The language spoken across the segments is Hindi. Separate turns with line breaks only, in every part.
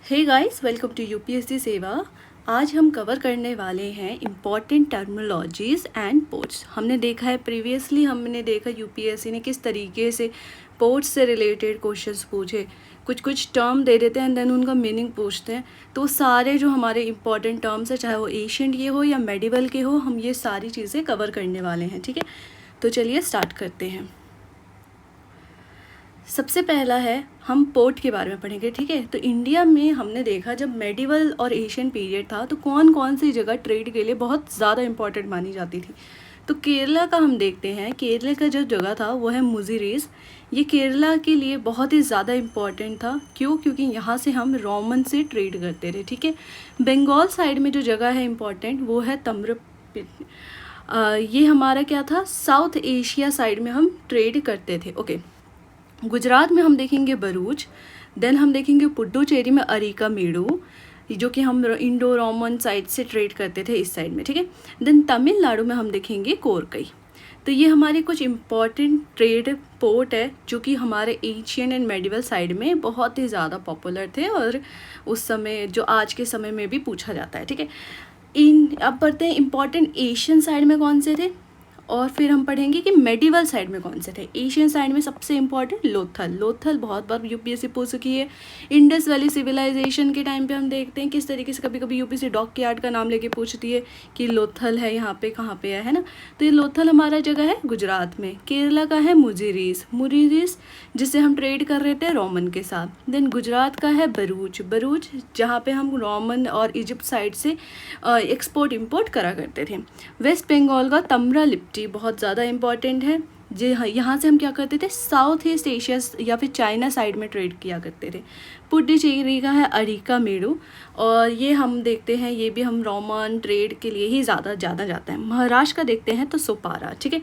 Hey guys, welcome to UPSC Seva. आज हम कवर करने वाले हैं इम्पॉर्टेंट टर्मिनोलॉजीज़ एंड पोर्ट्स। हमने देखा है प्रीवियसली, हमने देखा यूपीएससी ने किस तरीके से पोर्ट्स से रिलेटेड क्वेश्चंस पूछे। कुछ टर्म दे देते हैं एंड देन उनका मीनिंग पूछते हैं। तो सारे जो हमारे इंपॉर्टेंट टर्म्स हैं, चाहे वो एशियंट के हो या मेडिवल के हो, हम ये सारी चीज़ें कवर करने वाले हैं। ठीक है, तो चलिए स्टार्ट करते हैं। सबसे पहला है, हम पोर्ट के बारे में पढ़ेंगे। ठीक है, तो इंडिया में हमने देखा जब मेडिवल और एशियन पीरियड था तो कौन कौन सी जगह ट्रेड के लिए बहुत ज़्यादा इंपॉर्टेंट मानी जाती थी। तो केरला का हम देखते हैं। केरला का जो जगह था वो है मुजीरीज। ये केरला के लिए बहुत ही ज़्यादा इम्पॉर्टेंट था। क्यों? क्योंकि यहाँ से हम रोमन से ट्रेड करते थे। ठीक है, बंगाल साइड में जो जगह है इम्पॉर्टेंट वो है तम्र। ये हमारा क्या था, साउथ एशिया साइड में हम ट्रेड करते थे। ओके, गुजरात में हम देखेंगे भरूच। देन हम देखेंगे पुडुचेरी में अरिका मेडू, जो कि हम इंडो रोमन साइड से ट्रेड करते थे इस साइड में। ठीक है, देन तमिलनाडु में हम देखेंगे कोरकई। तो ये हमारे कुछ इम्पॉर्टेंट ट्रेड पोर्ट है जो कि हमारे एशियन एंड मेडिवल साइड में बहुत ही ज़्यादा पॉपुलर थे और उस समय जो आज के समय में भी पूछा जाता है। ठीक है, अब पढ़ते हैं इम्पॉर्टेंट एशियन साइड में कौन से थे और फिर हम पढ़ेंगे कि मेडिवल साइड में कौन से थे। एशियन साइड में सबसे इम्पॉर्टेंट लोथल बहुत बार यूपीएससी पूछ चुकी है। इंडस वैली सिविलाइजेशन के टाइम पे हम देखते हैं किस तरीके से कभी कभी यूपीएससी डॉक यार्ड का नाम लेके पूछती है कि लोथल है यहाँ पे, कहाँ पे है ना। तो ये लोथल हमारा जगह है गुजरात में। केरला का है मुरीरीज जिससे हम ट्रेड कर रहे थे रोमन के साथ। देन गुजरात का है भरूच जहाँ पे हम रोमन और इजिप्ट साइड से एक्सपोर्ट इम्पोर्ट करा करते थे। वेस्ट बंगाल का तमरा लिप्टी बहुत ज़्यादा इम्पॉर्टेंट है। जी हाँ, यहाँ से हम क्या करते थे, साउथ ईस्ट एशिया या फिर चाइना साइड में ट्रेड किया करते थे। पुडुचेरी का है अरिका मेडू और ये हम देखते हैं, ये भी हम रोमन ट्रेड के लिए ही ज़्यादा जाता है। महाराष्ट्र का देखते हैं तो सुपारा। ठीक है,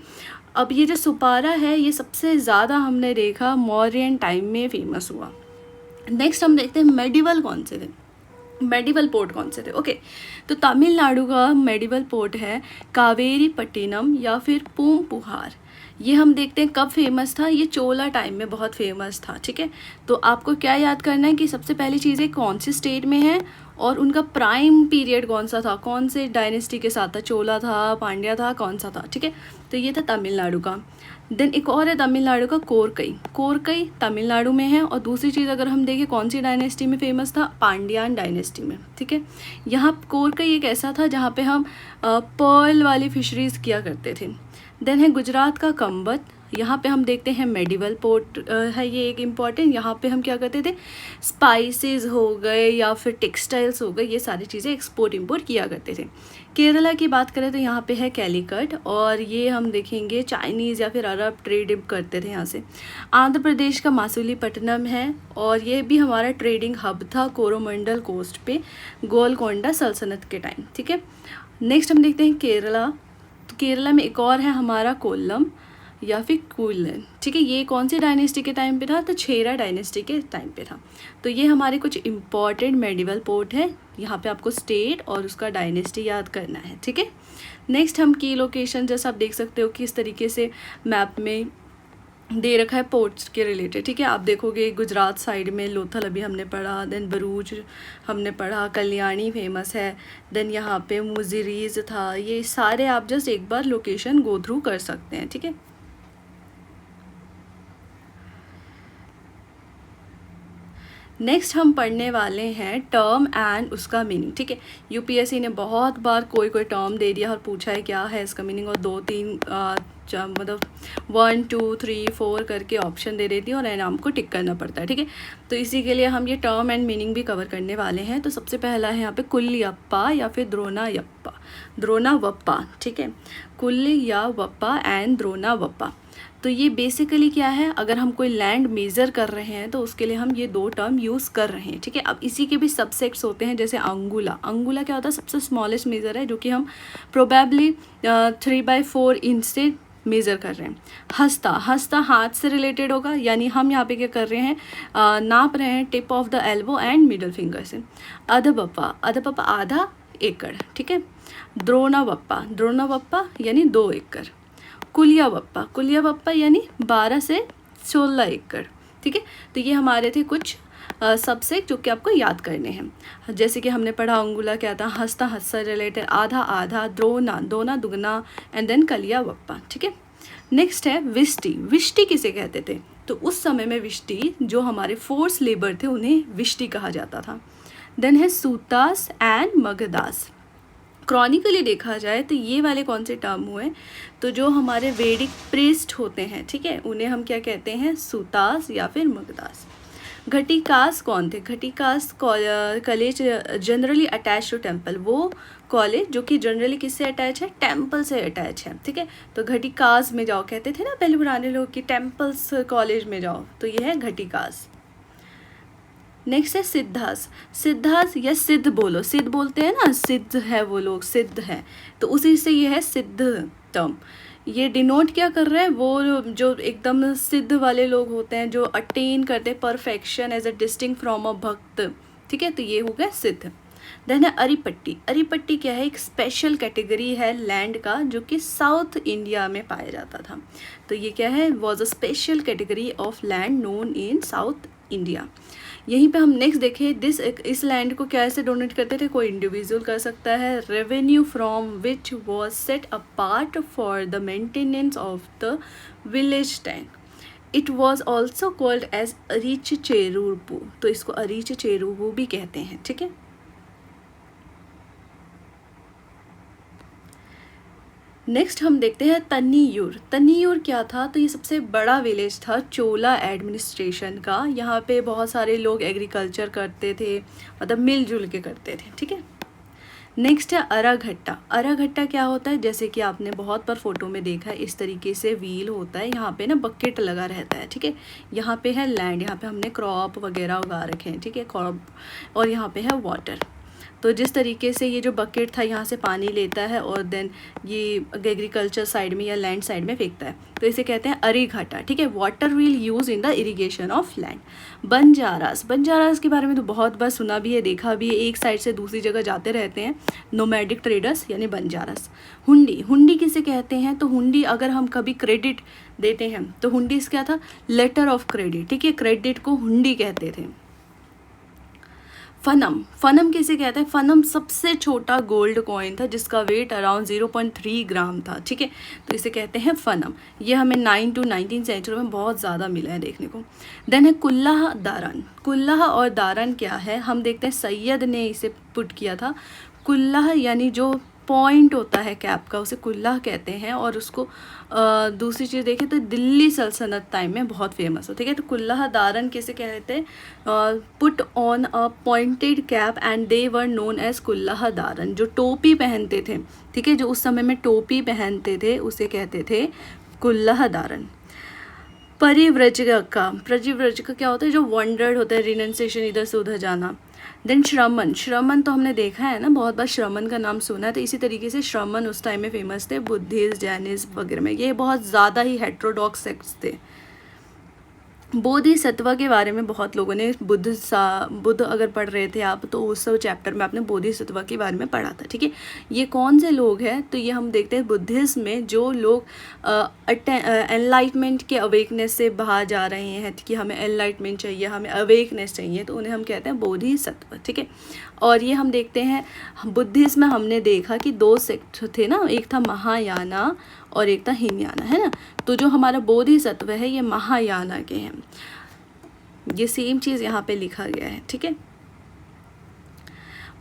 अब ये जो सुपारा है ये सबसे ज़्यादा हमने देखा मौर्यन टाइम में फेमस हुआ। नेक्स्ट हम देखते हैं मेडिवल कौन से थे, मेडिवल पोर्ट कौन से थे। ओके, तो तमिलनाडु का मेडिवल पोर्ट है कावेरी पट्टिनम या फिर पूमपुहार। ये हम देखते हैं कब फेमस था, ये चोला टाइम में बहुत फेमस था। ठीक है, तो आपको क्या याद करना है कि सबसे पहली चीज़ें कौन सी स्टेट में है और उनका प्राइम पीरियड कौन सा था, कौन से डायनेस्टी के साथ था, चोला था, पांड्या था, कौन सा था। ठीक है, तो ये था तमिलनाडु का। देन एक और है तमिलनाडु का कोरकई तमिलनाडु में है। और दूसरी चीज़ अगर हम देखें कौन सी डायनेस्टी में फेमस था, पांड्यान डायनेस्टी में। ठीक है, यहाँ कोरकई एक ऐसा था जहाँ पे हम पर्ल वाली फिशरीज किया करते थे। देन है गुजरात का कंबत, यहाँ पे हम देखते हैं मेडिवल पोर्ट है ये एक इम्पॉर्टेंट। यहाँ पे हम क्या करते थे, स्पाइसेस हो गए या फिर टेक्सटाइल्स हो गए, ये सारी चीज़ें एक्सपोर्ट इम्पोर्ट किया करते थे। केरला की बात करें तो यहाँ पे है कैलीकट और ये हम देखेंगे चाइनीज़ या फिर अरब ट्रेड करते थे यहाँ से। आंध्र प्रदेश का मासूलीपट्टनम है और ये भी हमारा ट्रेडिंग हब था कोरोमंडल कोस्ट पे गोलकोंडा सल्तनत के टाइम। ठीक है, नेक्स्ट हम देखते हैं केरला। तो केरला में एक और है हमारा कोल्लम या फिर कूलन। ठीक है, ये कौन सी डायनेस्टी के टाइम पे था, तो छेरा डायनेस्टी के टाइम पे था। तो ये हमारे कुछ इम्पॉर्टेंट मेडिवल पोर्ट है। यहाँ पे आपको स्टेट और उसका डायनेस्टी याद करना है। ठीक है, नेक्स्ट हम की लोकेशन, जैसा आप देख सकते हो किस तरीके से मैप में दे रखा है पोर्ट्स के रिलेटेड। ठीक है, आप देखोगे गुजरात साइड में लोथल अभी हमने पढ़ा, देन भरूच हमने पढ़ा, कल्याणी फेमस है, देन यहाँ पे मुजीरीज था। ये सारे आप जस्ट एक बार लोकेशन गो थ्रू कर सकते हैं। ठीक है, नेक्स्ट हम पढ़ने वाले हैं टर्म एंड उसका मीनिंग। ठीक है, यूपीएससी ने बहुत बार कोई टर्म दे दिया और पूछा है क्या है इसका मीनिंग, और 2-3 मतलब 1 2 3 4 करके ऑप्शन दे देती है और नाम को टिक करना पड़ता है। ठीक है, तो इसी के लिए हम ये टर्म एंड मीनिंग भी कवर करने वाले हैं। तो सबसे पहला है यहाँ पे कुल्लियप्पा या फिर द्रोणावप्पा। ठीक है, कुल्लियावप्पा एंड द्रोणावप्पा। तो ये बेसिकली क्या है, अगर हम कोई लैंड मेज़र कर रहे हैं तो उसके लिए हम ये दो टर्म यूज़ कर रहे हैं। ठीक है, अब इसी के भी सबसेट्स होते हैं, जैसे अंगुला क्या होता है, सबसे स्मॉलेस्ट मेज़र है जो कि हम प्रोबेबली 3/4 इंच से मेज़र कर रहे हैं। हस्ता हाथ से रिलेटेड होगा, यानी हम यहाँ पे क्या कर रहे हैं, नाप रहे हैं tip of the elbow and middle finger से। अधपप्पा आधा एकड़। ठीक है, द्रोणावप्पा यानी 2 एकड़। कुलियावप्पा यानी 12 से 16 एकड़। ठीक है, तो ये हमारे थे कुछ सबसे जो कि आपको याद करने हैं। जैसे कि हमने पढ़ा अंगुला क्या था, हस्ता हस्सा रिलेटेड, आधा आधा, द्रोना दोना दुगना, एंड देन कलिया वप्पा, ठीक है। नेक्स्ट है विष्टि। विष्टि किसे कहते थे? तो उस समय में विष्टि जो हमारे फोर्स लेबर थे उन्हें विष्टि कहा जाता था। देन है सूतास एंड मगधास। क्रॉनिकली देखा जाए तो ये वाले कौन से टर्म हुए? तो जो हमारे वैदिक प्रीस्ट होते हैं, ठीक है, उन्हें हम क्या कहते हैं? सूतास या फिर मगधास। घटिकास कौन थे? Ghatikas college generally attach to temple, वो कॉलेज जो कि जनरली किससे अटैच है? टेम्पल से अटैच है, ठीक है। तो घटिकास में जाओ, कहते थे ना पहले पुराने लोग कि टेम्पल्स कॉलेज में जाओ, तो ये है घटिकास। नेक्स्ट है सिद्धास। सिद्धास या सिद्ध बोलो, सिद्ध बोलते हैं ना, सिद्ध है वो लोग, सिद्ध है, तो उसी से ये है सिद्ध टर्म। ये डिनोट क्या कर रहा है? वो जो एकदम सिद्ध वाले लोग होते हैं, जो अटेन करते हैं perfection as a distinct from a bhakt, ठीक है, तो ये हो गया सिद्ध। देन है अरिपट्टी। अरिपट्टी क्या है? एक स्पेशल कैटेगरी है लैंड का जो कि साउथ इंडिया में पाया जाता था। तो ये क्या है? Was a special category of land known in south India. यहीं पे हम नेक्स्ट देखें, इस लैंड को क्या ऐसे डोनेट करते थे? कोई इंडिविजुअल कर सकता है। Revenue from which was set apart for the maintenance of the village tank. It was also called as Arich Cherupu, तो इसको अरीच चेरूपू भी कहते हैं, ठीक है। नेक्स्ट हम देखते हैं तन्नीयूर। तन्नीयूर क्या था? तो ये सबसे बड़ा विलेज था चोला एडमिनिस्ट्रेशन का। यहाँ पे बहुत सारे लोग एग्रीकल्चर करते थे, मतलब मिलजुल के करते थे, ठीक है। नेक्स्ट है अराघट्टा। अराघट्टा क्या होता है? जैसे कि आपने बहुत बार फोटो में देखा है, इस तरीके से व्हील होता है, यहाँ पे ना बकेट लगा रहता है, ठीक है। यहाँ पे है लैंड, यहाँ पे हमने क्रॉप वगैरह उगा रखे हैं, ठीक है, क्रॉप, और यहाँ पे है वाटर। तो जिस तरीके से ये जो बकेट था यहाँ से पानी लेता है और देन ये एग्रीकल्चर साइड में या लैंड साइड में फेंकता है, तो इसे कहते हैं अरीघाटा, ठीक है। Water will use in the irrigation of land. Banjaras. Banjaras के बारे में तो बहुत बार सुना भी है, देखा भी है, एक साइड से दूसरी जगह जाते रहते हैं, नोमैडिक ट्रेडर्स यानी बंजारास। हुंडी। हुंडी किसे कहते हैं? तो हुंडी अगर हम कभी क्रेडिट देते हैं तो हुंडी क्या था? लेटर ऑफ क्रेडिट, ठीक है, क्रेडिट को हुंडी कहते थे। फनम। फनम किसे कहते हैं? फनम सबसे छोटा गोल्ड कॉइन था जिसका वेट अराउंड 0.3 ग्राम था, ठीक है, तो इसे कहते हैं फनम। ये हमें 9 to 19 सेंचुरी में बहुत ज़्यादा मिला है देखने को। देन है कुल्लाह दारन। कुल्लाह और दारन क्या है? हम देखते हैं सैयद ने इसे पुट किया था। कुल्लाह यानी जो पॉइंट होता है कैप का, उसे कुल्लाह कहते हैं, और उसको दूसरी चीज़ देखें तो दिल्ली सल्तनत टाइम में बहुत फेमस हो, ठीक है। तो कुल्लाह दारन किसे कहते हैं? Put on a pointed cap and they were known as kullah daran. जो टोपी पहनते थे, ठीक है, जो उस समय में टोपी पहनते थे उसे कहते थे कुल्लाह दारन। परिव्रजक। परिव्रजक क्या होता है? जो वंडर्ड होता है, रिनंसिएशन, इधर से उधर जाना। देन श्रमण। श्रमण तो हमने देखा है ना, बहुत बार श्रमण का नाम सुना है, तो इसी तरीके से श्रमण उस टाइम में फेमस थे बुद्धिस्ट, जैनिस्ट वगैरह में, ये बहुत ज़्यादा ही हेट्रोडॉक्स सेक्ट्स थे। बोधिसत्व के बारे में बहुत लोगों ने, बुद्ध अगर पढ़ रहे थे आप तो उस चैप्टर में आपने बोधिसत्व के बारे में पढ़ा था, ठीक है। ये कौन से लोग हैं? तो ये हम देखते हैं बुद्धिज्म में जो लोग एनलाइटमेंट के अवेकनेस से बाहर जा रहे हैं कि हमें एनलाइटमेंट चाहिए, हमें अवेकनेस चाहिए, तो उन्हें हम कहते हैं बोधिसत्व, ठीक है। और ये हम देखते हैं बुद्धिज्म में हमने देखा कि 2 सेक्ट थे ना, एक था महायाना और एक था हीनयाना, है ना। तो जो हमारा बोधिसत्व है ये महायाना के हैं, ये सेम चीज़ यहाँ पे लिखा गया है, ठीक है।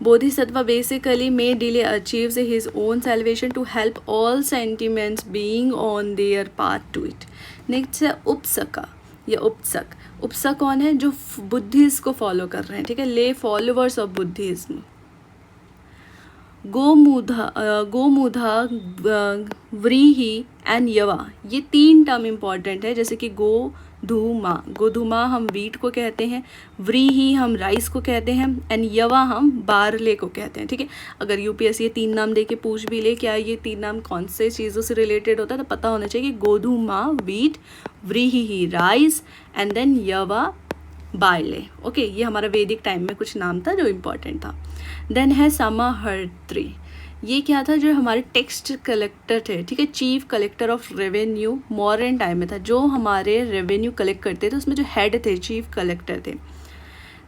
Bodhisattva basically may delay achieves his own salvation to help all sentiments being on their path to it. Next है उपसका या उपसक। उपसक कौन है? जो बुद्धिज्म को फॉलो कर रहे हैं, ठीक है, ले फॉलोअर्स ऑफ बुद्धिज्म। गोमुधा, व्रीहि एंड यवा, ये 3 टर्म इम्पॉर्टेंट है। जैसे कि गोधूमा, गोधूमा हम वीट को कहते हैं, व्रीहि हम राइस को कहते हैं, एंड यवा हम बारले को कहते हैं, ठीक है। अगर यूपीएससी ये 3 नाम दे के पूछ भी ले क्या ये 3 नाम कौन से चीज़ों से रिलेटेड होता है, तो पता होना चाहिए कि गोधूमा वीट, व्रीहि राइस, एंड देन यवा बारले, ओके। ये हमारा वैदिक टाइम में कुछ नाम था जो इम्पॉर्टेंट था। देन है समाहर्त्री। ये क्या था? जो हमारे टेक्स्ट कलेक्टर थे, ठीक है, chief collector of revenue modern time में था, जो हमारे रेवेन्यू कलेक्ट करते थे उसमें जो हेड थे चीफ कलेक्टर थे।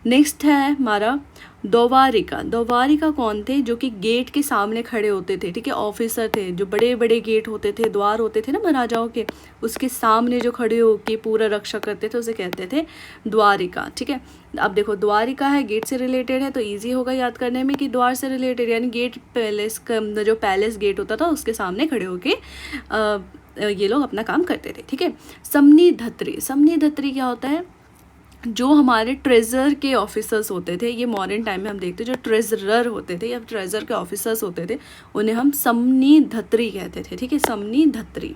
नेक्स्ट है हमारा द्वारिका। द्वारिका कौन थे? जो कि गेट के सामने खड़े होते थे, ठीक है, ऑफिसर थे, जो बड़े बड़े गेट होते थे, द्वार होते थे ना महाराजाओं के, उसके सामने जो खड़े होके पूरा रक्षा करते थे उसे कहते थे द्वारिका, ठीक है। अब देखो द्वारिका है, गेट से रिलेटेड है, तो ईजी होगा याद करने में कि द्वार से रिलेटेड, यानी गेट, पैलेस का जो पैलेस गेट होता था उसके सामने खड़े होके ये लोग अपना काम करते थे, ठीक है। समनी धत्री, समनी धत्री क्या होता है? जो हमारे ट्रेजर के ऑफिसर्स होते थे, ये मॉडर्न टाइम में हम देखते हैं, जो ट्रेजरर होते थे या ट्रेजर के ऑफिसर्स होते थे उन्हें हम समनी धत्री कहते थे, ठीक है, समनी धत्री।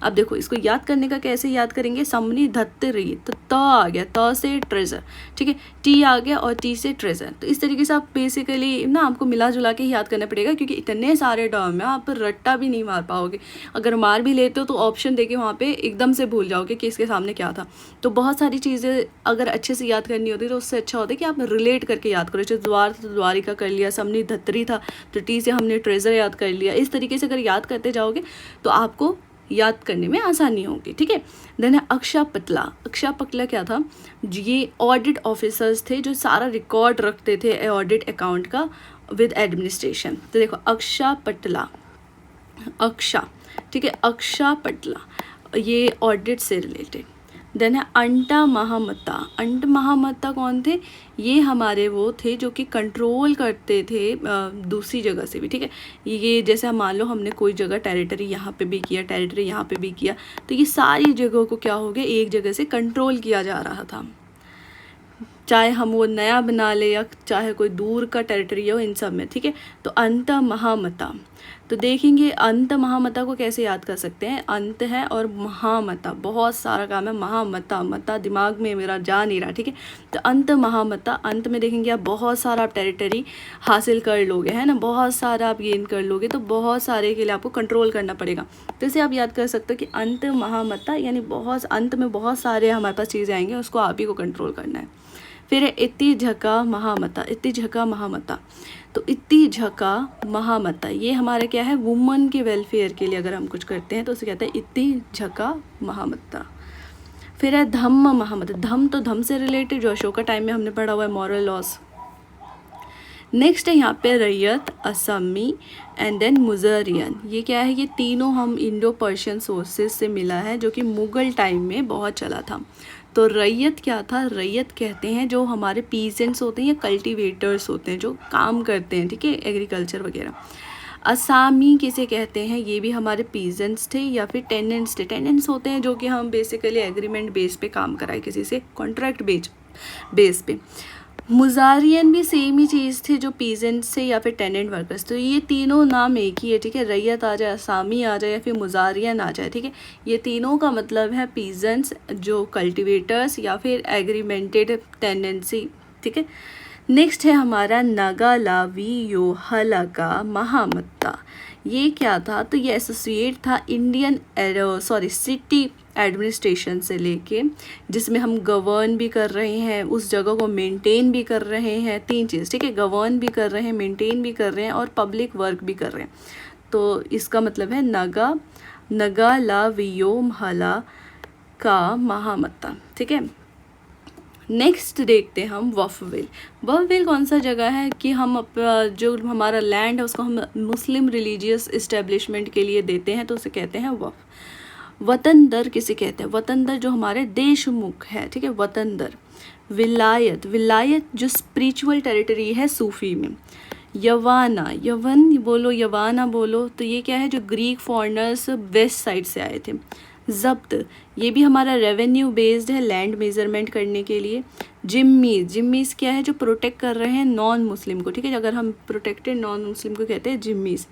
अब देखो इसको याद करने का कैसे याद करेंगे? समनी धत्री, तो त आ गया, त से ट्रेजर, ठीक है, टी आ गया और टी से ट्रेजर। तो इस तरीके से आप बेसिकली ना आपको मिला जुला के याद करना पड़ेगा, क्योंकि इतने सारे टर्म है आप रट्टा भी नहीं मार पाओगे। अगर मार भी लेते हो तो ऑप्शन देके वहाँ पे एकदम से भूल जाओगे कि इसके सामने क्या था। तो बहुत सारी चीज़ें अगर अच्छे से याद करनी होती तो उससे अच्छा होता है कि आप रिलेट करके याद करो। जैसे द्वार था तो द्वारिका कर लिया, समनी धत्री था तो टी से हमने ट्रेजर याद कर लिया। इस तरीके से अगर याद करते जाओगे तो आपको याद करने में आसानी होगी, ठीक है। देन है अक्षापटला। अक्षापटला क्या था? ये ऑडिट ऑफिसर्स थे जो सारा रिकॉर्ड रखते थे ऑडिट अकाउंट का विद एडमिनिस्ट्रेशन। तो देखो अक्षापटला, अक्षा, ठीक है, अक्षापटला ये ऑडिट से रिलेटेड। देन है अंटा महामता। अंट महामता कौन थे? ये हमारे वो थे जो कि कंट्रोल करते थे दूसरी जगह से भी, ठीक है। ये जैसे हम मान लो हमने कोई जगह टेरिटरी यहाँ पे भी किया, टेरिटरी यहाँ पे भी किया, तो ये सारी जगहों को क्या हो गया, एक जगह से कंट्रोल किया जा रहा था, चाहे हम वो नया बना ले या चाहे कोई दूर का टेरिटरी हो, इन सब में, ठीक है। तो अंत महामता, तो देखेंगे अंत महामता को कैसे याद कर सकते हैं। अंत है और महामता, बहुत सारा काम है, महामता, मता दिमाग में मेरा जा नहीं रहा, ठीक है। तो अंत महामता, अंत में देखेंगे आप बहुत सारा आप टेरिटरी हासिल कर लोगे, है ना, बहुत सारा आप गेन कर लोगे, तो बहुत सारे के लिए आपको कंट्रोल करना पड़ेगा। तो इसे आप याद कर सकते हो कि अंत महामता, यानी बहुत अंत में बहुत सारे हमारे पास चीज़ें आएंगे, उसको आप ही को कंट्रोल करना है। फिर है इति झका महामता। इति झका महामता, तो इति झका महामता ये हमारे क्या है, वुमन के वेलफेयर के लिए अगर हम कुछ करते हैं तो उसे कहते हैं इति झका महामता। फिर है धम्म महामता। धम्म तो धम्म से रिलेटेड, जो अशोका टाइम में हमने पढ़ा हुआ है, मॉरल लॉस। नेक्स्ट है यहाँ पे रैयत, असमी एंड देन मुजरियन। ये क्या है? ये तीनों हम इंडो पर्शियन सोर्सेज से मिला है, जो कि मुगल टाइम में बहुत चला था। तो रैयत क्या था? रैयत कहते हैं जो हमारे पीजेंट्स होते हैं या कल्टीवेटर्स होते हैं जो काम करते हैं, ठीक है, एग्रीकल्चर वगैरह। असामी किसे कहते हैं? ये भी हमारे पीजेंट्स थे या फिर टेनेंट्स थे। टेनेंट्स होते हैं जो कि हम बेसिकली एग्रीमेंट बेस पे काम कराए किसी से, कॉन्ट्रैक्ट बेस पे। मुजारियन भी सेम ही चीज़ थे, जो पीजेंट से या फिर टेनेंट वर्कर्स। तो ये तीनों नाम एक ही है, ठीक है, रैयत आ जाए, असामी आ जाए या फिर मुजारियन आ जाए, ठीक है। ये तीनों का मतलब है पीजेंट्स, जो कल्टीवेटर्स या फिर एग्रीमेंटेड टेनेंसी, ठीक है। नेक्स्ट है हमारा नागालावी हलका महामत्ता। ये क्या था? तो ये एसोसिएट था इंडियन सिटी एडमिनिस्ट्रेशन से लेके, जिसमें हम गवर्न भी कर रहे हैं, उस जगह को मेंटेन भी कर रहे हैं, तीन चीज़, ठीक है, गवर्न भी कर रहे हैं, मेंटेन भी कर रहे हैं और पब्लिक वर्क भी कर रहे हैं। तो इसका मतलब है नागालावियोमहला का महामत्ता, ठीक है। नेक्स्ट देखते हैं हम वफविल। वफविल कौन सा जगह है कि हम जो हमारा लैंड है उसको हम मुस्लिम रिलीजियस इस्टेब्लिशमेंट के लिए देते हैं, तो उसे कहते हैं वफ। वतन दर किसे कहते हैं? वतन दर जो हमारे देशमुख है, ठीक है, वतन दर। विलायत, विलायत जो स्पिरिचुअल टेरिटरी है सूफी में। यवाना, यवन बोलो, यवाना बोलो, तो ये क्या है? जो ग्रीक फॉरेनर्स वेस्ट साइड से आए थे। जब्त, ये भी हमारा रेवेन्यू बेस्ड है, लैंड मेजरमेंट करने के लिए। जिम्मीज, जिम्मीज क्या है? जो प्रोटेक्ट कर रहे हैं नॉन मुस्लिम को, ठीक है, अगर हम प्रोटेक्टेड नॉन मुस्लिम को कहते हैं जिम्मीज।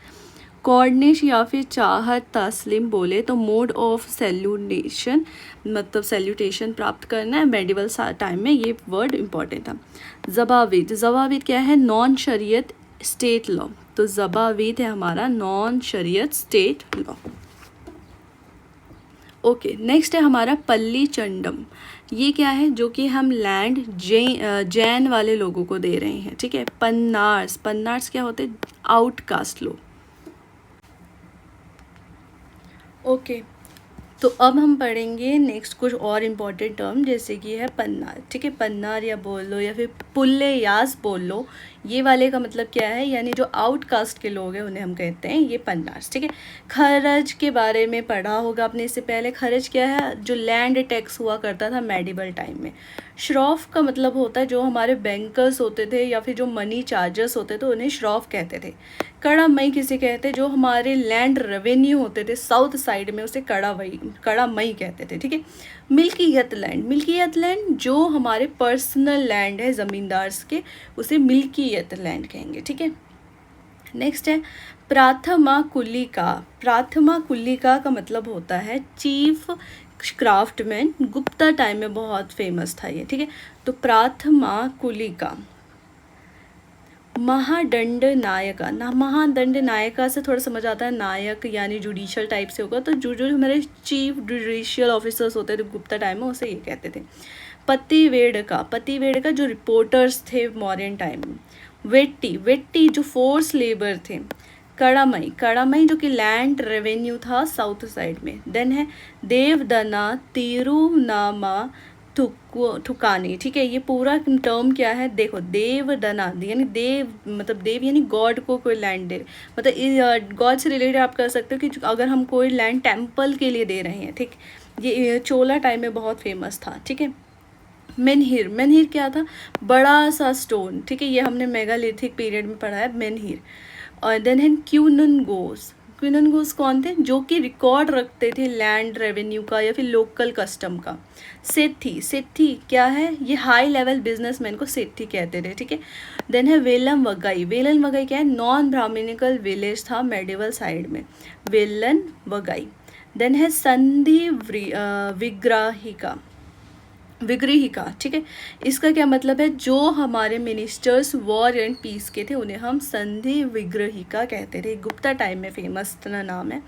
कोऑर्डिनेश या फिर चाहत तस्लीम बोले तो मोड ऑफ सैल्यूटेशन, मतलब सैल्यूटेशन प्राप्त करना है मेडिवल टाइम में, ये वर्ड इंपॉर्टेंट था। ज़बाविद, ज़बाविद क्या है? नॉन शरीयत स्टेट लॉ। तो ज़बाविद है हमारा नॉन शरीयत स्टेट लॉ। ओके, नेक्स्ट है हमारा पल्ली चंडम। ये क्या है? जो कि हम लैंड जैन वाले लोगों को दे रहे हैं, ठीक है। पन्नार्स, पन्नार्स क्या होते हैं? आउटकास्ट लोग। ओके, तो अब हम पढ़ेंगे नेक्स्ट कुछ और इम्पॉर्टेंट टर्म, जैसे कि है पन्नार। ठीक है, पन्नार या बोल लो या फिर पुल्ले यास बोल लो, ये वाले का मतलब क्या है, यानी जो आउटकास्ट के लोग हैं उन्हें हम कहते हैं ये पन्नार्स। ठीक है, खरज के बारे में पढ़ा होगा आपने इससे पहले। खरज क्या है, जो लैंड टैक्स हुआ करता था मेडिवल टाइम में। श्रॉफ का मतलब होता है जो हमारे बैंकर्स होते थे या फिर जो मनी चार्जर्स होते थे उन्हें श्रॉफ कहते थे। कड़ा मई किसे कहते हैं, जो हमारे लैंड रेवेन्यू होते थे साउथ साइड में उसे कड़ा मई कहते थे। ठीक है, मिल्कियत लैंड, मिल्कियत लैंड जो हमारे पर्सनल लैंड है ज़मींदार्स के, उसे मिल्कियत लैंड कहेंगे। ठीक है, नेक्स्ट है प्राथमा कुलिका। प्राथमा कुलिका का मतलब होता है चीफ क्राफ्टमैन। गुप्ता टाइम में बहुत फेमस था ये। ठीक है, तो प्राथमा कुलिका। महादंड नायका ना, महादंड नायका से थोड़ा समझ आता है नायक यानी जुडिशियल टाइप से होगा, तो जो हमारे चीफ जुडिशियल ऑफिसर्स होते थे गुप्ता टाइम में उसे ये कहते थे। पतिवेड़का, पतिवेड़का जो रिपोर्टर्स थे मौर्यन टाइम में। वेट्टी, वेट्टी जो फोर्स लेबर थे। कड़ामई, कड़ामई जो कि लैंड रेवेन्यू था साउथ साइड में। देन है देवदना तिरुनामा ठुकानी। ठीक है, ये पूरा टर्म क्या है, देखो देवदना यानी देव मतलब देव यानी गॉड को कोई लैंड दे, मतलब गॉड से रिलेटेड आप कर सकते हो कि अगर हम कोई लैंड टेम्पल के लिए दे रहे हैं। ठीक, ये चोला टाइम में बहुत फेमस था। ठीक है, मेनहिर, मेनहिर क्या था, बड़ा सा स्टोन। ठीक है, ये हमने मेगालिथिक पीरियड में पढ़ा है मेनहिर। और देन है क्यूननगोस। क्यूननगोस कौन थे, जो कि रिकॉर्ड रखते थे लैंड रेवेन्यू का या फिर लोकल कस्टम का। सेठी, सेठी क्या है, ये हाई लेवल बिजनेसमैन को सेठी कहते थे। ठीक है, देन है वेलम वगाई। वेलन वगाई क्या है, नॉन ब्राह्मणिकल विलेज था मेडिवल साइड में, वेलन वगाई। देन है संधि विग्राहिका, विग्रहिका। ठीक है, इसका क्या मतलब है, जो हमारे मिनिस्टर्स वॉर एंड पीस के थे उन्हें हम संधि विग्रहिका कहते थे। गुप्ता टाइम में फेमस नाम है।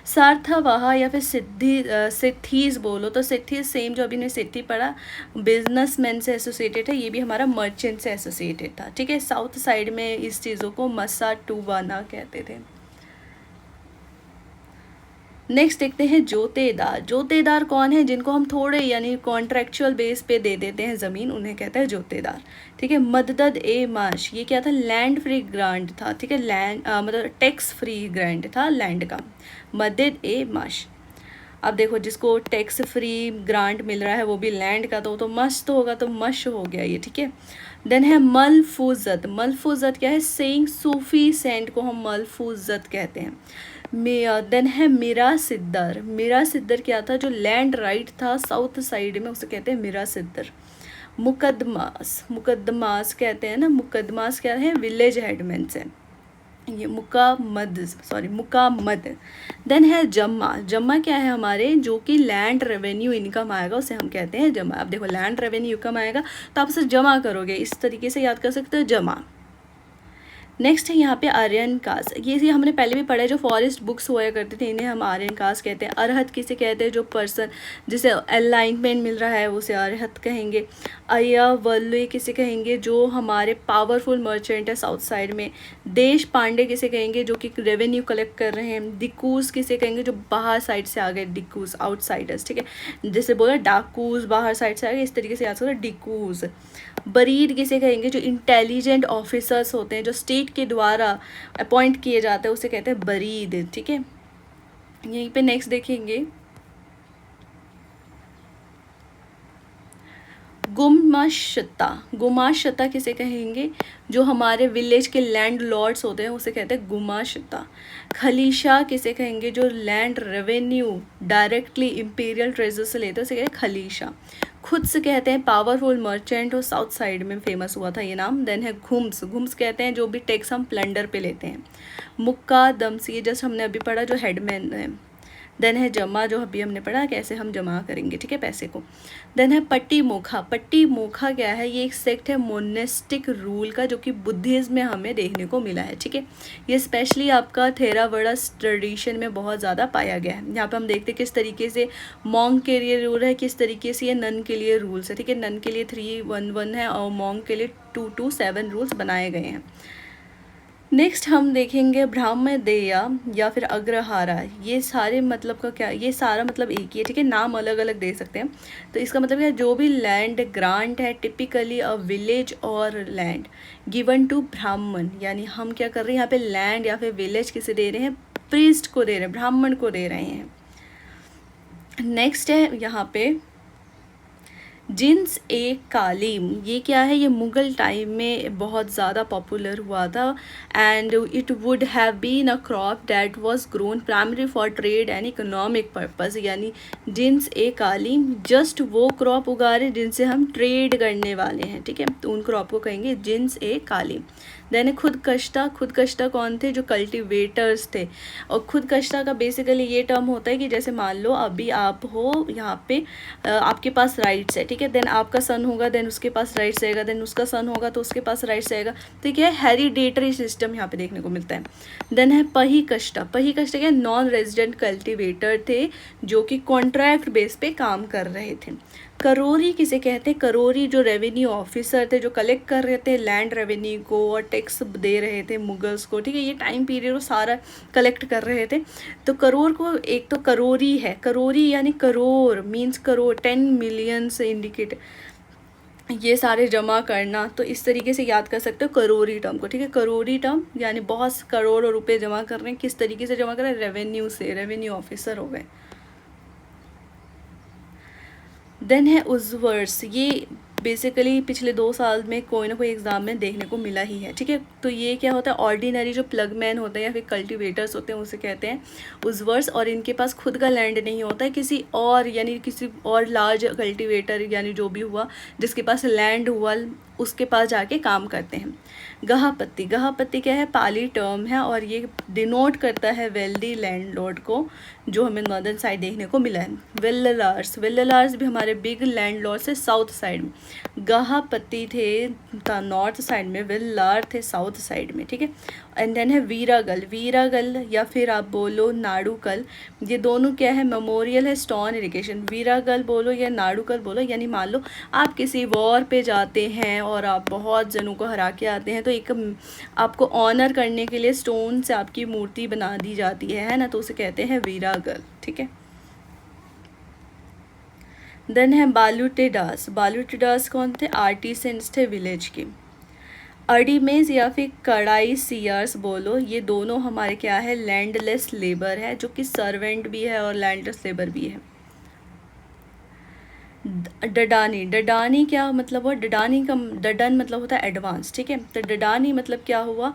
सार्थवाहा या फिर सिद्धीज बोलो तो सिद्धीज सेम जो अभी ने सिद्धि पढ़ा, बिजनेसमैन से एसोसिएटेड है, ये भी हमारा मर्चेंट से एसोसिएटेड था। ठीक है, साउथ साइड में इस चीज़ों को मसा टूबाना कहते थे। नेक्स्ट देखते हैं जोतेदार। जोतेदार कौन है, जिनको हम थोड़े यानी कॉन्ट्रेक्चुअल बेस पे दे देते हैं ज़मीन, उन्हें कहते हैं जोतेदार। ठीक है, मदद ए माश, ये क्या था, लैंड फ्री ग्रांट था। ठीक है, लैंड मतलब टैक्स फ्री ग्रांट था लैंड का, मदद ए माश। अब देखो जिसको टैक्स फ्री ग्रांट मिल रहा है वो भी लैंड का, तो वो तो मस्त होगा, तो मश हो गया ये। ठीक है, देन है मलफूजत। मलफूजत क्या है, सेइंग सूफी सेंट को हम मलफूजत कहते हैं। देन है मीरा सिद्दर। मीरा सिद्दर क्या था, जो लैंड राइट था साउथ साइड में उसे कहते हैं मीरा सिद्दर। मुकदमास, मुकदमास कहते हैं ना, मुकदमास क्या है, विलेज हेडमैन से, ये मुकामद। देन है जम्मा। जम्मा क्या है हमारे, जो कि लैंड रेवेन्यू इनकम आएगा उसे हम कहते हैं जमा। अब देखो लैंड रेवेन्यू इनकम आएगा तो आप उसे जमा करोगे, इस तरीके से याद कर सकते हो, जमा। नेक्स्ट है यहाँ पे आर्यन कास्ट। ये हमने पहले भी पढ़ा है, जो फॉरेस्ट बुक्स हुआ करते थे इन्हें हम आर्यन कास्ट कहते हैं। अरहत किसे कहते हैं, जो पर्सन जिसे अलाइनमेंट मिल रहा है उसे अरहत कहेंगे। अय्या वल्लुई किसे कहेंगे, जो हमारे पावरफुल मर्चेंट है साउथ साइड में। देश पांडे किसे कहेंगे, जो कि रेवेन्यू कलेक्ट कर रहे हैं। डिकूज किसे कहेंगे, जो बाहर साइड से आ गए, डिकूज आउटसाइडर्स। ठीक है, जैसे बोला डाकूज बाहर साइड से आ गए, इस तरीके से याद करो, डिकूज। बरीद किसे कहेंगे, जो इंटेलिजेंट ऑफिसर्स होते हैं, जो स्टेट के द्वारा अपॉइंट किए जाते हैं उसे कहते हैं बरीद। ठीक है, यहीं पे नेक्स्ट देखेंगे गुमाशता। गुमाशता किसे कहेंगे, जो हमारे विलेज के लैंड लॉर्ड्स होते हैं उसे कहते हैं गुमाशता। खलीशा किसे कहेंगे, जो land revenue directly imperial treasure से लेते हैं उसे कहते हैं खलीशा। खुद से कहते हैं पावरफुल मर्चेंट, और साउथ साइड में फेमस हुआ था ये नाम। देन है घुम्स। घुम्स कहते हैं जो भी टैक्स हम प्लंडर पे लेते हैं। मुक्का दम्स, ये जस्ट हमने अभी पढ़ा, जो हेडमैन है। देन है जमा, जो अभी हमने पढ़ा कैसे हम जमा करेंगे, ठीक है, पैसे को। देन है पट्टी मोखा। पट्टी मोखा क्या है, ये एक सेक्ट है मोनेस्टिक रूल का, जो कि बुद्धिज्म में हमें देखने को मिला है। ठीक है, ये स्पेशली आपका थेरावड़ा ट्रेडिशन में बहुत ज़्यादा पाया गया है। यहाँ पे हम देखते हैं किस तरीके से मॉन्ग के लिए रूल है, किस तरीके से ये नन के लिए रूल्स है। ठीक है, नन के लिए 311 है और मॉन्ग के लिए 227 रूल्स बनाए गए हैं। नेक्स्ट हम देखेंगे ब्राह्मदेया या फिर अग्रहारा। ये सारे मतलब का क्या, ये सारा मतलब एक ही है, ठीक है, नाम अलग अलग दे सकते हैं। तो इसका मतलब है जो भी लैंड ग्रांट है, टिपिकली अ विलेज और लैंड गिवन टू ब्राह्मण, यानी हम क्या कर रहे हैं यहाँ पे, लैंड या फिर विलेज किसे दे रहे हैं, प्रीस्ट को दे रहे हैं, ब्राह्मण को दे रहे हैं। नेक्स्ट है यहाँ पे जिन्स ए कालीम। ये क्या है, ये मुग़ल टाइम में बहुत ज़्यादा पॉपुलर हुआ था। And it would have been a crop that was grown primary for trade and economic purpose, यानी जिन्स ए कालीम जस्ट वो क्रॉप उगा रहे जिनसे हम ट्रेड करने वाले हैं, ठीक है, तो उन क्रॉप को कहेंगे जिन्स ए कालीम। देन खुदकश्ता कौन थे, जो कल्टिवेटर्स थे। और खुदकश्ता का बेसिकली ये टर्म होता है कि जैसे मान लो अभी आप हो यहाँ पे, आपके पास राइट्स है, ठीक है, देन आपका सन होगा, देन उसके पास राइट्स रहेगा, देन उसका सन होगा तो उसके पास राइट्स रहेगा। तो क्या है, हेरिडेटरी सिस्टम यहाँ पे देखने को मिलता है। देन है पहिकश्ता क्या, नॉन रेजिडेंट कल्टिवेटर थे जो कि कॉन्ट्रैक्ट बेस पे काम कर रहे थे। करोरी किसे कहते हैं, करोरी जो रेवेन्यू ऑफिसर थे, जो कलेक्ट कर रहे थे लैंड रेवेन्यू को और टैक्स दे रहे थे मुगल्स को, ठीक है, ये टाइम पीरियड वो सारा कलेक्ट कर रहे थे। तो करोर को एक तो करोरी है, करोरी यानी करोड़ मीन्स करोड़, 10 मिलियन से इंडिकेट, ये सारे जमा करना, तो इस तरीके से याद कर सकते हो करोरी टर्म को, ठीक है, करोरी टर्म यानी बहुत करोड़ों रुपए जमा कर रहे हैं। किस तरीके से जमा कर रहे हैं, रेवेन्यू से, रेवेन्यू ऑफिसर हो गए। देन है उज्वर्स, ये बेसिकली पिछले 2 साल में कोई ना कोई एग्ज़ाम में देखने को मिला ही है, ठीक है। तो ये क्या होता है, ऑर्डिनरी जो प्लगमैन होते हैं या फिर कल्टिवेटर्स होते हैं उसे कहते हैं उज्वर्स, और इनके पास खुद का लैंड नहीं होता है, किसी और यानी किसी और लार्ज कल्टिवेटर यानी जो भी हुआ जिसके पास लैंड हुआ उसके पास जाके काम करते हैं। गहापत्ती क्या है, पाली टर्म है और ये डिनोट करता है वेल्दी लैंडलॉर्ड को, जो हमें नॉर्दर्न साइड देखने को मिला है। वेल्लार्स भी हमारे बिग लैंडलॉर्ड से साउथ साइड में, गहापत्ती थे नॉर्थ साइड में, वेल्लार थे साउथ साइड में, ठीक है। एंड देन है वीरागल या फिर आप बोलो नाड़ुकल, ये दोनों क्या है, मेमोरियल है स्टोन इरिगेशन। वीरागल बोलो या नाड़ुकल बोलो, यानी मान लो आप किसी वॉर पे जाते हैं और आप बहुत जनों को हरा के आते हैं, तो एक आपको ऑनर करने के लिए स्टोन से आपकी मूर्ति बना दी जाती है ना, तो उसे कहते हैं वीरागल, ठीक है। देन है बालूटेडास कौन थे, आर्टिसंस थे विलेज के। अडीमेज या फिर कड़ाई सियर्स बोलो, ये दोनों हमारे क्या है, लैंडलेस लेबर है, जो कि सर्वेंट भी है और लैंडलेस लेबर भी है। डडानी क्या मतलब हुआ, डडानी का डडन मतलब होता है एडवांस, ठीक है, तो डडानी मतलब क्या हुआ,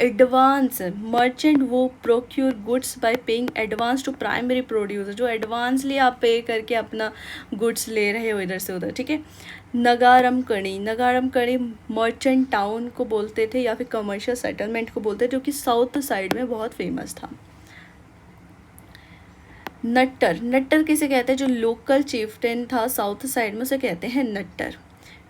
एडवांस मर्चेंट, वो procure goods by paying advance to primary producer, जो एडवांसली आप पे करके अपना गुड्स ले रहे हो इधर से उधर, ठीक है। नगारम कड़ी मर्चेंट टाउन को बोलते थे या फिर कमर्शियल सेटलमेंट को बोलते थे, जो कि साउथ साइड में बहुत फेमस था। नट्टर किसे कहते हैं, जो लोकल चीफ्टेन था साउथ साइड में उसे कहते हैं नट्टर।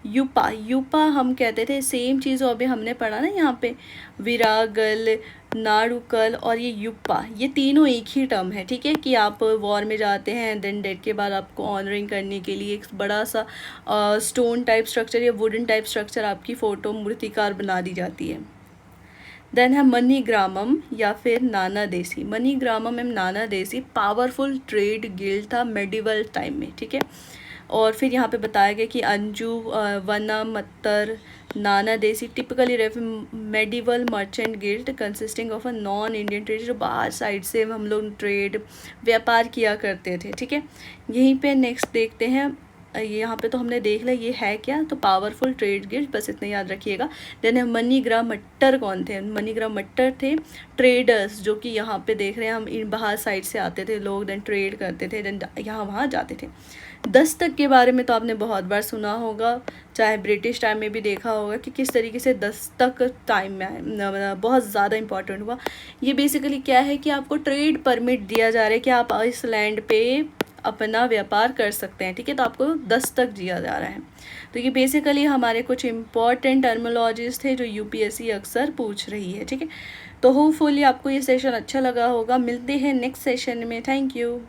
यूपा हम कहते थे, सेम चीज़ अभी हमने पढ़ा ना यहाँ पे, विरागल, नाड़ुकल और ये यूपा, ये तीनों एक ही टर्म है, ठीक है, कि आप वॉर में जाते हैं, देन डेथ के बाद आपको ऑनरिंग करने के लिए एक बड़ा सा स्टोन टाइप स्ट्रक्चर या वुडन टाइप स्ट्रक्चर आपकी फ़ोटो मूर्तिकार बना दी जाती है। देन है मनीग्रामम या फिर नाना देसी। मनीग्रामम एंड नाना देसी पावरफुल ट्रेड गिल्ड था मेडिवल टाइम में, ठीक है। और फिर यहाँ पे बताया गया कि अंजू, वना, मत्तर, नाना देसी typically medieval merchant guild consisting of a non Indian trade, जो बाहर साइड से हम लोग ट्रेड व्यापार किया करते थे, ठीक है। यहीं पे नेक्स्ट देखते हैं, यहाँ पे तो हमने देख लिया ये है क्या, तो पावरफुल ट्रेड गिल्ड, बस इतना याद रखिएगा। देन मनीग्राम मट्टर कौन थे, मनीग्राम मट्टर थे ट्रेडर्स, जो कि यहाँ पे देख रहे हैं हम, इन बाहर साइड से आते थे लोग, देन ट्रेड करते थे, देन यहाँ वहाँ जाते थे। दस्तक के बारे में तो आपने बहुत बार सुना होगा, चाहे ब्रिटिश टाइम में भी देखा होगा कि किस तरीके से दस्तक टाइम में बहुत ज़्यादा इंपॉर्टेंट हुआ। ये बेसिकली क्या है कि आपको ट्रेड परमिट दिया जा रहा है कि आप इस लैंड पे अपना व्यापार कर सकते हैं, ठीक है, तो आपको दस्तक दिया जा रहा है। तो ये बेसिकली हमारे कुछ इंपॉर्टेंट टर्मिनोलॉजीज थे जो यूपीएससी अक्सर पूछ रही है, ठीक है। तो होपफुली आपको ये सेशन अच्छा लगा होगा, मिलते हैं नेक्स्ट सेशन में, थैंक यू।